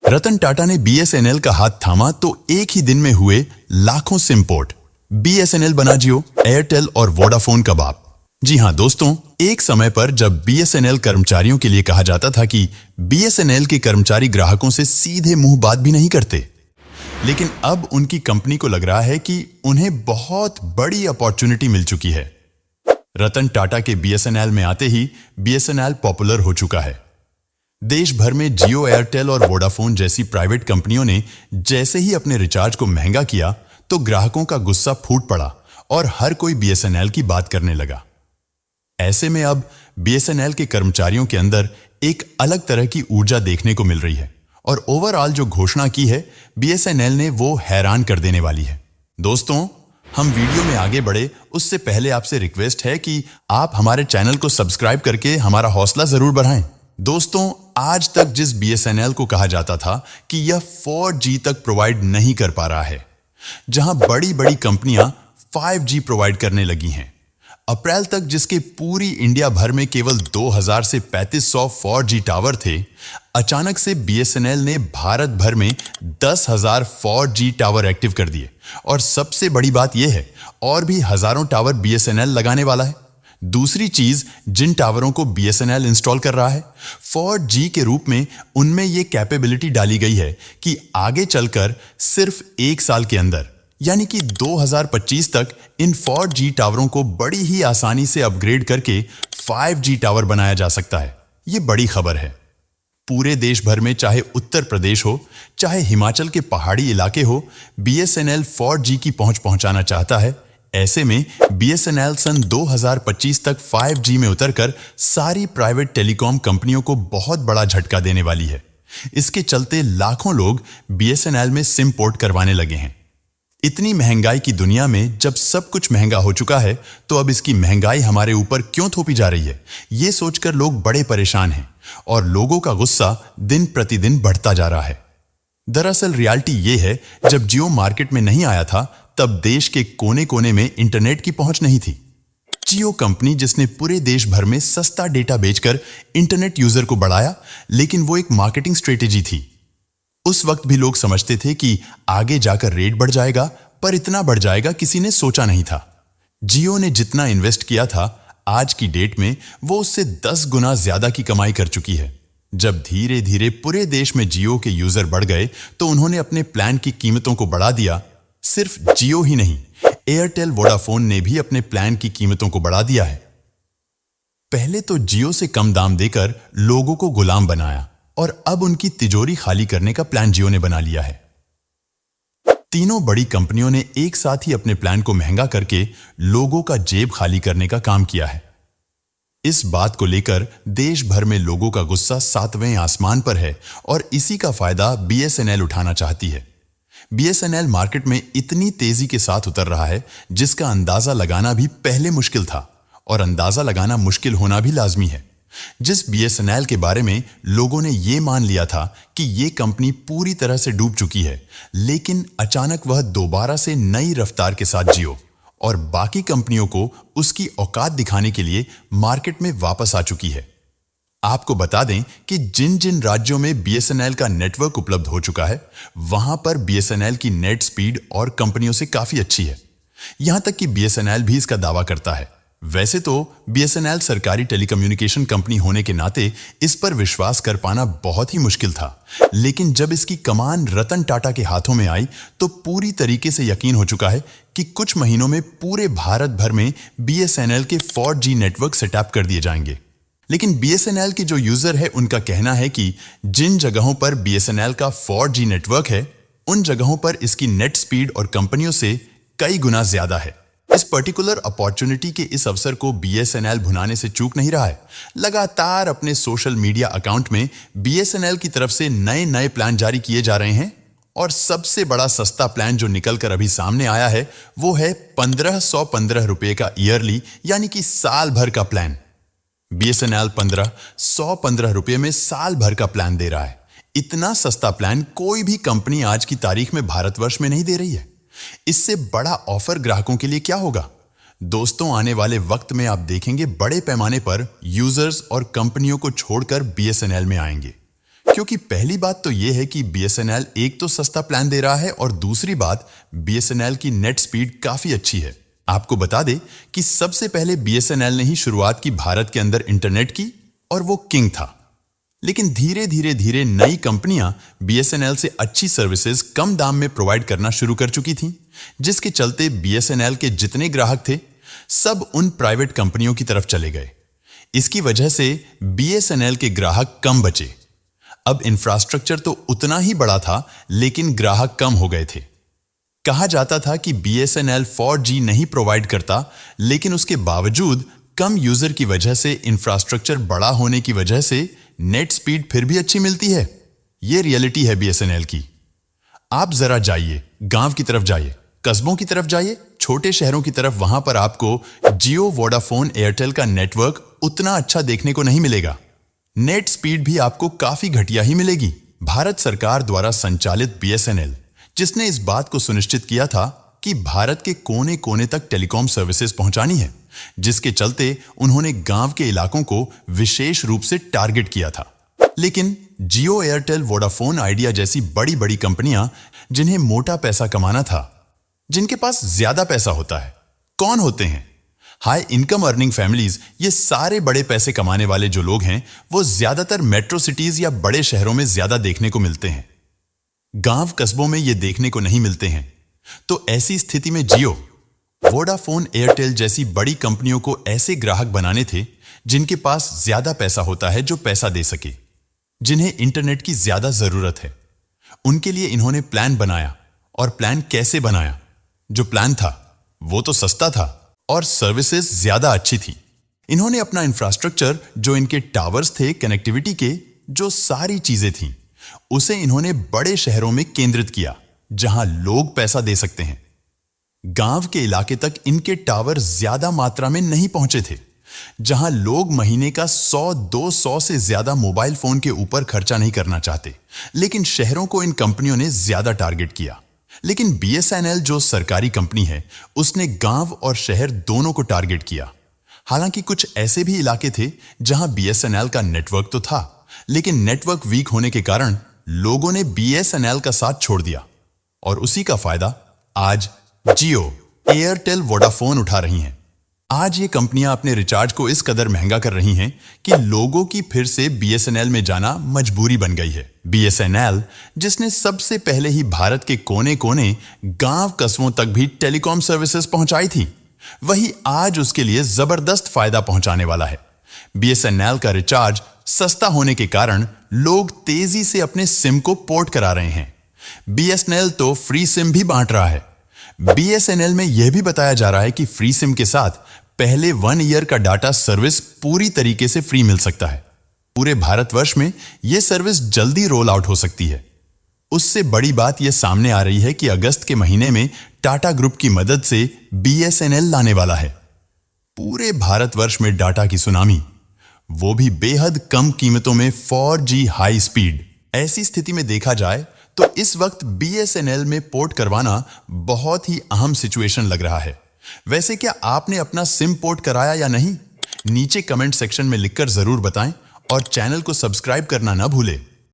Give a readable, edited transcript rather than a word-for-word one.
रतन टाटा ने बीएसएनएल का हाथ थामा तो एक ही दिन में हुए लाखों सिम पोर्ट। बीएसएनएल बना जियो, एयरटेल और वोडाफोन का बाप। जी हां दोस्तों, एक समय पर जब बीएसएनएल कर्मचारियों के लिए कहा जाता था कि बीएसएनएल के कर्मचारी ग्राहकों से सीधे मुंह बात भी नहीं करते, लेकिन अब उनकी कंपनी को लग रहा है कि उन्हें बहुत बड़ी अपॉर्चुनिटी मिल चुकी है। रतन टाटा के बीएसएनएल में आते ही बीएसएनएल पॉपुलर हो चुका है। देश भर में जियो, एयरटेल और वोडाफोन जैसी प्राइवेट कंपनियों ने जैसे ही अपने रिचार्ज को महंगा किया तो ग्राहकों का गुस्सा फूट पड़ा और हर कोई बीएसएनएल की बात करने लगा। ऐसे में अब बीएसएनएल के कर्मचारियों के अंदर एक अलग तरह की ऊर्जा देखने को मिल रही है और ओवरऑल जो घोषणा की है बीएसएनएल ने वो हैरान कर देने वाली है। दोस्तों, हम वीडियो में आगे बढ़े उससे पहले आपसे रिक्वेस्ट है कि आप हमारे चैनल को सब्सक्राइब करके हमारा हौसला जरूर बढ़ाएं। दोस्तों, आज तक जिस बीएसएनएल को कहा जाता था कि यह 4G तक प्रोवाइड नहीं कर पा रहा है, जहां बड़ी बड़ी कंपनियां 5G प्रोवाइड करने लगी हैं, अप्रैल तक जिसके पूरी इंडिया भर में केवल 2000 से 3500 4G टावर थे, अचानक से बीएसएनएल ने भारत भर में 10,000 4G टावर एक्टिव कर दिए। और सबसे बड़ी बात यह है, और भी हजारों टावर बीएसएनएल लगाने वाला है। दूसरी चीज, जिन टावरों को बीएसएनएल इंस्टॉल कर रहा है 4G के रूप में, उनमें यह कैपेबिलिटी डाली गई है कि आगे चलकर सिर्फ एक साल के अंदर यानी कि 2025 तक इन 4G टावरों को बड़ी ही आसानी से अपग्रेड करके 5G टावर बनाया जा सकता है। ये बड़ी खबर है। पूरे देश भर में, चाहे उत्तर प्रदेश हो, चाहे हिमाचल के पहाड़ी इलाके हो, बीएसएनएल 4G की पहुंच पहुंचाना चाहता है। ऐसे में बीएसएनएल सन 2025 तक 5G में उतरकर सारी प्राइवेट टेलीकॉम कंपनियों को बहुत बड़ा झटका देने वाली है। इसके चलते लाखों लोग बीएसएनएल में सिम पोर्ट करवाने लगे हैं। इतनी महंगाई की दुनिया में जब सब कुछ महंगा हो चुका है, तो अब इसकी महंगाई हमारे ऊपर क्यों थोपी जा रही है, ये सोचकर लोग बड़े परेशान हैं और लोगों का गुस्सा दिन प्रतिदिन बढ़ता जा रहा है। दरअसल रियलिटी ये है, जब जियो मार्केट में नहीं आया था तब देश के कोने कोने में इंटरनेट की पहुंच नहीं थी। जियो कंपनी, जिसने पूरे देश भर में सस्ता डेटा बेचकर इंटरनेट यूजर को बढ़ाया, लेकिन वो एक मार्केटिंग स्ट्रेटेजी थी। उस वक्त भी लोग समझते थे कि आगे जाकर रेट बढ़ जाएगा, पर इतना बढ़ जाएगा किसी ने सोचा नहीं था। जियो ने जितना इन्वेस्ट किया था, आज की डेट में वो उससे 10 गुना ज्यादा की कमाई कर चुकी है। जब धीरे धीरे पूरे देश में जियो के यूजर बढ़ गए तो उन्होंने अपने प्लान की कीमतों को बढ़ा दिया। सिर्फ जियो ही नहीं, एयरटेल, वोडाफोन ने भी अपने प्लान की कीमतों को बढ़ा दिया है। पहले तो जियो से कम दाम देकर लोगों को गुलाम बनाया और अब उनकी तिजोरी खाली करने का प्लान जियो ने बना लिया है। तीनों बड़ी कंपनियों ने एक साथ ही अपने प्लान को महंगा करके लोगों का जेब खाली करने का काम किया है। इस बात को लेकर देश भर में लोगों का गुस्सा 7वें आसमान पर है और इसी का फायदा बीएसएनएल उठाना चाहती है। बीएसएनएल मार्केट में इतनी तेजी के साथ उतर रहा है, जिसका अंदाजा लगाना भी पहले मुश्किल था और अंदाजा लगाना मुश्किल होना भी लाजमी है। जिस बीएसएनएल के बारे में लोगों ने ये मान लिया था कि ये कंपनी पूरी तरह से डूब चुकी है, लेकिन अचानक वह दोबारा से नई रफ्तार के साथ जियो और बाकी कंपनियों को उसकी औकात दिखाने के लिए मार्केट में वापस आ चुकी है। आपको बता दें कि जिन जिन राज्यों में बीएसएनएल का नेटवर्क उपलब्ध हो चुका है, वहां पर बीएसएनएल की नेट स्पीड और कंपनियों से काफी अच्छी है। यहां तक कि बीएसएनएल भी इसका दावा करता है। वैसे तो बीएसएनएल सरकारी टेलीकम्युनिकेशन कंपनी होने के नाते इस पर विश्वास कर पाना बहुत ही मुश्किल था, लेकिन जब इसकी कमान रतन टाटा के हाथों में आई तो पूरी तरीके से यकीन हो चुका है कि कुछ महीनों में पूरे भारत भर में बीएसएनएल के 4G नेटवर्क सेटअप कर दिए जाएंगे। लेकिन बीएसएनएल के जो यूजर है, उनका कहना है कि जिन जगहों पर बीएसएनएल का 4G नेटवर्क है, उन जगहों पर इसकी नेट स्पीड और कंपनियों से कई गुना ज्यादा है। इस पर्टिकुलर अपॉर्चुनिटी के इस अवसर को बीएसएनएल भुनाने से चूक नहीं रहा है। लगातार अपने सोशल मीडिया अकाउंट में बीएसएनएल की तरफ से नए नए प्लान जारी किए जा रहे हैं और सबसे बड़ा सस्ता प्लान जो निकलकर अभी सामने आया है, वो है 1515 रुपए का ईयरली यानी कि साल भर का प्लान। बीएसएनएल 115 रुपए में साल भर का प्लान दे रहा है। इतना सस्ता प्लान कोई भी कंपनी आज की तारीख में भारतवर्ष में नहीं दे रही है। इससे बड़ा ऑफर ग्राहकों के लिए क्या होगा? दोस्तों, आने वाले वक्त में आप देखेंगे बड़े पैमाने पर यूजर्स और कंपनियों को छोड़कर बीएसएनएल में आएंगे। क्योंकि पहली बात तो यह है कि बीएसएनएल एक तो सस्ता प्लान दे रहा है और दूसरी बात बीएसएनएल की नेट स्पीड काफी अच्छी है। आपको बता दे कि सबसे पहले बीएसएनएल ने ही शुरुआत की भारत के अंदर इंटरनेट की और वो किंग था। लेकिन धीरे धीरे नई कंपनियां बीएसएनएल से अच्छी सर्विसेज कम दाम में प्रोवाइड करना शुरू कर चुकी थीं, जिसके चलते बीएसएनएल के जितने ग्राहक थे सब उन प्राइवेट कंपनियों की तरफ चले गए। इसकी वजह से बीएसएनएल के ग्राहक कम बचे। अब इंफ्रास्ट्रक्चर तो उतना ही बड़ा था लेकिन ग्राहक कम हो गए थे। कहा जाता था कि बीएसएनएल 4G नहीं प्रोवाइड करता, लेकिन उसके बावजूद कम यूजर की वजह से इंफ्रास्ट्रक्चर बड़ा होने की वजह से नेट स्पीड फिर भी अच्छी मिलती है। यह रियलिटी है बीएसएनएल की। आप जरा जाइए, गांव की तरफ जाइए, कस्बों की तरफ जाइए, छोटे शहरों की तरफ, वहां पर आपको जियो, वोडाफोन, एयरटेल का नेटवर्क उतना अच्छा देखने को नहीं मिलेगा। नेट स्पीड भी आपको काफी घटिया ही मिलेगी। भारत सरकार द्वारा संचालित बीएसएनएल, जिसने इस बात को सुनिश्चित किया था कि भारत के कोने कोने तक टेलीकॉम सर्विसेज पहुंचानी है, जिसके चलते उन्होंने गांव के इलाकों को विशेष रूप से टारगेट किया था। लेकिन जियो, एयरटेल, वोडाफोन, आइडिया जैसी बड़ी बड़ी कंपनियां जिन्हें मोटा पैसा कमाना था, जिनके पास ज्यादा पैसा होता है, कौन होते हैं? High income earning families. ये सारे बड़े पैसे कमाने वाले जो लोग हैं वो ज्यादातर मेट्रो सिटीज या बड़े शहरों में ज्यादा देखने को मिलते हैं। गांव कस्बों में ये देखने को नहीं मिलते हैं। तो ऐसी स्थिति में जियो, वोडाफोन, एयरटेल जैसी बड़ी कंपनियों को ऐसे ग्राहक बनाने थे जिनके पास ज्यादा पैसा होता है, जो पैसा दे सके, जिन्हें इंटरनेट की ज्यादा जरूरत है। उनके लिए इन्होंने प्लान बनाया। और प्लान कैसे बनाया? जो प्लान था वो तो सस्ता था और सर्विसेज ज्यादा अच्छी थी। इन्होंने अपना इंफ्रास्ट्रक्चर, जो इनके टावर्स थे, कनेक्टिविटी के, जो सारी चीजें थीं, उसे इन्होंने बड़े शहरों में केंद्रित किया जहां लोग पैसा दे सकते हैं। गांव के इलाके तक इनके टावर ज्यादा मात्रा में नहीं पहुंचे थे, जहां लोग महीने का 100-200 से ज्यादा मोबाइल फोन के ऊपर खर्चा नहीं करना चाहते। लेकिन शहरों को इन कंपनियों ने ज्यादा टारगेट किया। लेकिन बीएसएनएल जो सरकारी कंपनी है, उसने गांव और शहर दोनों को टारगेट किया। हालांकि कुछ ऐसे भी इलाके थे जहां बीएसएनएल का नेटवर्क तो था, लेकिन नेटवर्क वीक होने के कारण लोगों ने बीएसएनएल का साथ छोड़ दिया और उसी का फायदा आज जियो, एयरटेल, वोडाफोन उठा रही हैं। आज ये कंपनियां अपने रिचार्ज को इस कदर महंगा कर रही हैं कि लोगों की फिर से बीएसएनएल में जाना मजबूरी बन गई है। बीएसएनएल, जिसने सबसे पहले ही भारत के कोने कोने, गांव कस्बों तक भी टेलीकॉम सर्विसेज पहुंचाई थी, वही आज उसके लिए जबरदस्त फायदा पहुंचाने वाला है। बीएसएनएल का रिचार्ज सस्ता होने के कारण लोग तेजी से अपने सिम को पोर्ट करा रहे हैं। बीएसएनएल तो फ्री सिम भी बांट रहा है। बीएसएनएल में यह भी बताया जा रहा है कि फ्री सिम के साथ पहले 1 ईयर का डाटा सर्विस पूरी तरीके से फ्री मिल सकता है। पूरे भारतवर्ष में यह सर्विस जल्दी रोल आउट हो सकती है। उससे बड़ी बात यह सामने आ रही है कि अगस्त के महीने में टाटा ग्रुप की मदद से बीएसएनएल लाने वाला है पूरे भारतवर्ष में डाटा की सुनामी, वो भी बेहद कम कीमतों में 4G हाई स्पीड। ऐसी स्थिति में देखा जाए तो इस वक्त बीएसएनएल में पोर्ट करवाना बहुत ही अहम सिचुएशन लग रहा है। वैसे क्या आपने अपना सिम पोर्ट कराया या नहीं? नीचे कमेंट सेक्शन में लिखकर जरूर बताएं और चैनल को सब्सक्राइब करना ना भूलें।